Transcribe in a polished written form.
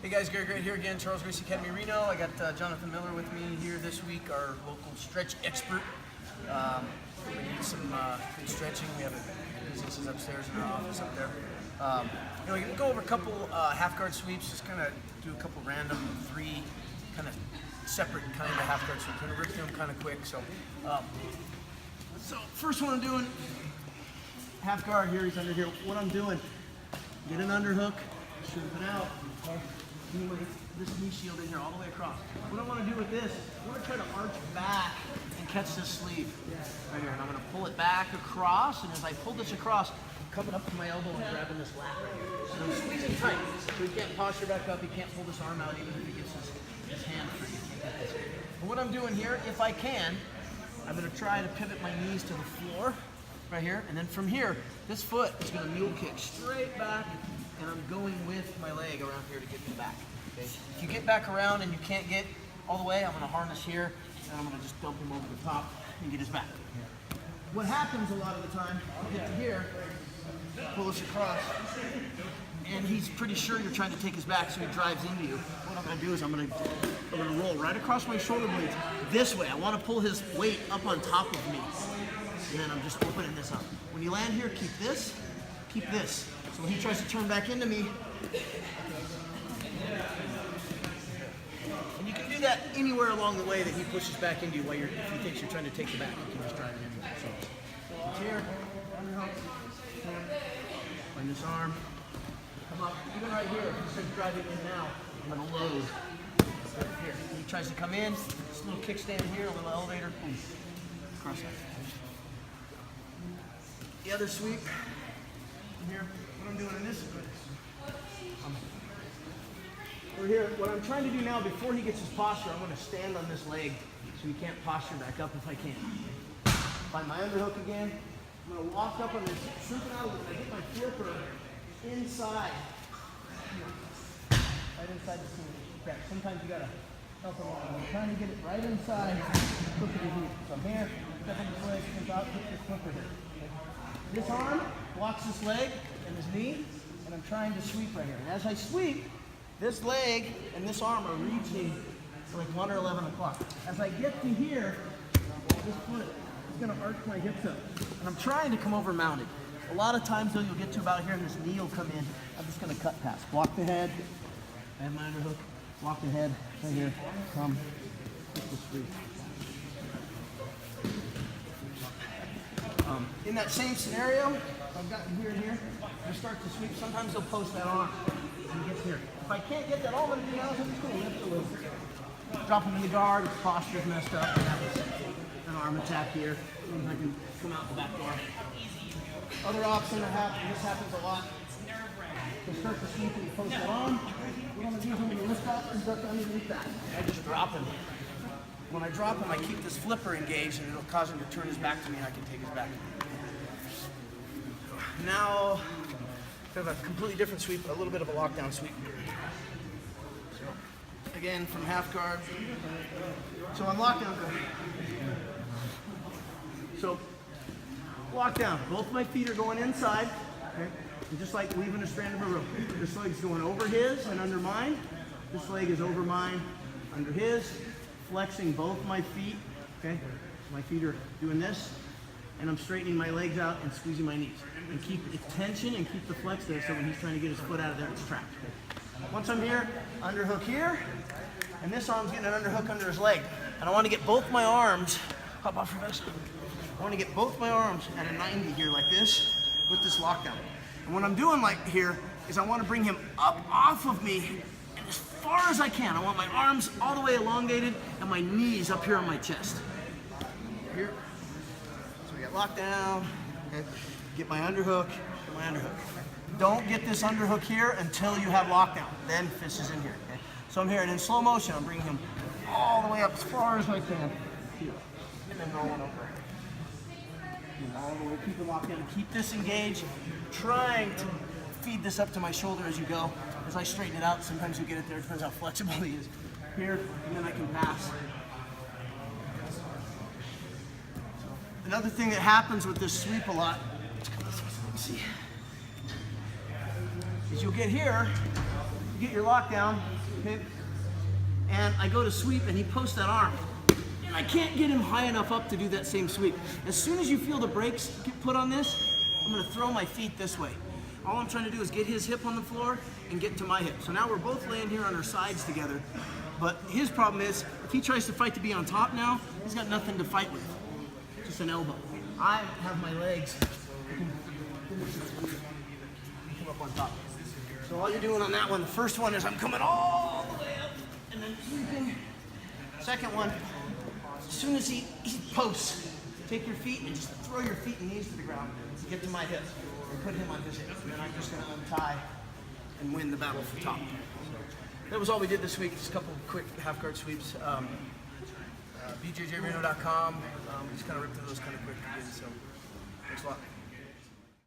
Hey guys, Gary Grate here again, Charles Gracie Academy, Reno. I got Jonathan Miller with me here this week, our local stretch expert. We need some good stretching. We have businesses upstairs in our office up there. We can go over a couple half guard sweeps, just kind of do a couple random three kind of separate kind of half guard sweeps. We're going to rip through them kind of quick. So first one I'm doing, half guard here, he's under here. What I'm doing, get an underhook, strip it out. This knee shield in here all the way across. What I want to do with this, I want to try to arch back and catch this sleeve right here. And I'm going to pull it back across, and as I pull this across, I'm coming up to my elbow and grabbing this lap right here. So I'm squeezing tight, so he can't posture back up, he can't pull this arm out even if he gets his hand free. And what I'm doing here, if I can, I'm going to try to pivot my knees to the floor right here, and then from here, this foot is going to mule kick straight back, and I'm going with my leg around here to get him back. Okay? If you get back around and you can't get all the way, I'm going to harness here, and I'm going to just dump him over the top and get his back. What happens a lot of the time, I'll get to here, pull this across, and he's pretty sure you're trying to take his back, so he drives into you. What I'm going to do is I'm going to roll right across my shoulder blades this way. I want to pull his weight up on top of me, and then I'm just opening this up. When you land here, keep this. So when he tries to turn back into me, and you can do that anywhere along the way that he pushes back into you while if he thinks you're trying to take the back, you can just drive it into you. So it's here, underhook, find this arm, come up, even right here, if he starts driving in now, I'm going to load right here. When he tries to come in, this little kickstand here, a little elevator, boom, cross that. The other sweep, here, what I'm doing in this, we're here, what I'm trying to do now, before he gets his posture, I'm going to stand on this leg so he can't posture back up if I can. Find my underhook again, I'm going to walk up on this, swoop it out a little bit, get my flipper inside, right inside the seam. Okay, sometimes you got to help him along. I'm trying to get it right inside, flip it in here. So I'm here, step on this leg, comes out, hit this flipper here. This arm blocks this leg and his knee, and I'm trying to sweep right here. And as I sweep, this leg and this arm are reaching to like 1 or 11 o'clock. As I get to here, this foot is going to arch my hips up. And I'm trying to come over mounted. A lot of times though, you'll get to about here and this knee will come in. I'm just going to cut past. Block the head. I have my underhook. Block the head right here. Come. Hit the sweep. In that same scenario, I've gotten here and here, I start to sweep. Sometimes they'll post that on and he gets here. If I can't get that, all I'm going to do now is I'm just going to lift a little. Drop him in the guard, his posture's messed up, and have an arm attack here. And I can come out the back door. Other option that happens, this happens a lot. To start to sweep and post that on, what I'm going to do is I'm going to lift up and duck underneath that. I just drop him. When I drop him, I keep this flipper engaged and it'll cause him to turn his back to me and I can take his back. Now, kind of a completely different sweep, a little bit of a lockdown sweep. So, again, from half guard. So on lockdown, so lockdown, both my feet are going inside, okay? And just like weaving a strand of a rope. This leg's going over his and under mine. This leg is over mine, under his. Flexing both my feet, okay? My feet are doing this, and I'm straightening my legs out and squeezing my knees. And keep the tension and keep the flex there so when he's trying to get his foot out of there, it's trapped. Okay? Once I'm here, underhook here, and this arm's getting an underhook under his leg. And I want to get both my arms, hop off your vest. I want to get both my arms at a 90 here like this with this lockdown. And what I'm doing like here is I want to bring him up off of me as far as I can. I want my arms all the way elongated and my knees up here on my chest. Here. So we got lockdown. Okay. Get my underhook. Get my underhook. Don't get this underhook here until you have lockdown. Then fist is in here. Okay. So I'm here, and in slow motion, I'm bringing him all the way up as far as I can. Here. And then rolling over. And all the way. Keep it locked in. Keep this engaged. Trying to feed this up to my shoulder as you go. As I straighten it out, sometimes you get it there, it depends how flexible he is. Here, and then I can pass. Another thing that happens with this sweep a lot, let's see, is you'll get here, get your lockdown, okay? And I go to sweep and he posts that arm. And I can't get him high enough up to do that same sweep. As soon as you feel the brakes get put on this, I'm gonna throw my feet this way. All I'm trying to do is get his hip on the floor and get to my hip. So now we're both laying here on our sides together. But his problem is, if he tries to fight to be on top now, he's got nothing to fight with. Just an elbow. I have my legs. Come up on top. So all you're doing on that one, the first one is I'm coming all the way up and then sweeping. Second one, as soon as he posts, take your feet and just throw your feet and knees to the ground to get to my hip and put him on his hip. And then I'm just going to untie and win the battle for top. So that was all we did this week. Just a couple of quick half-guard sweeps. BJJReno.com. We just kind of ripped through those kind of quick again. So thanks a lot.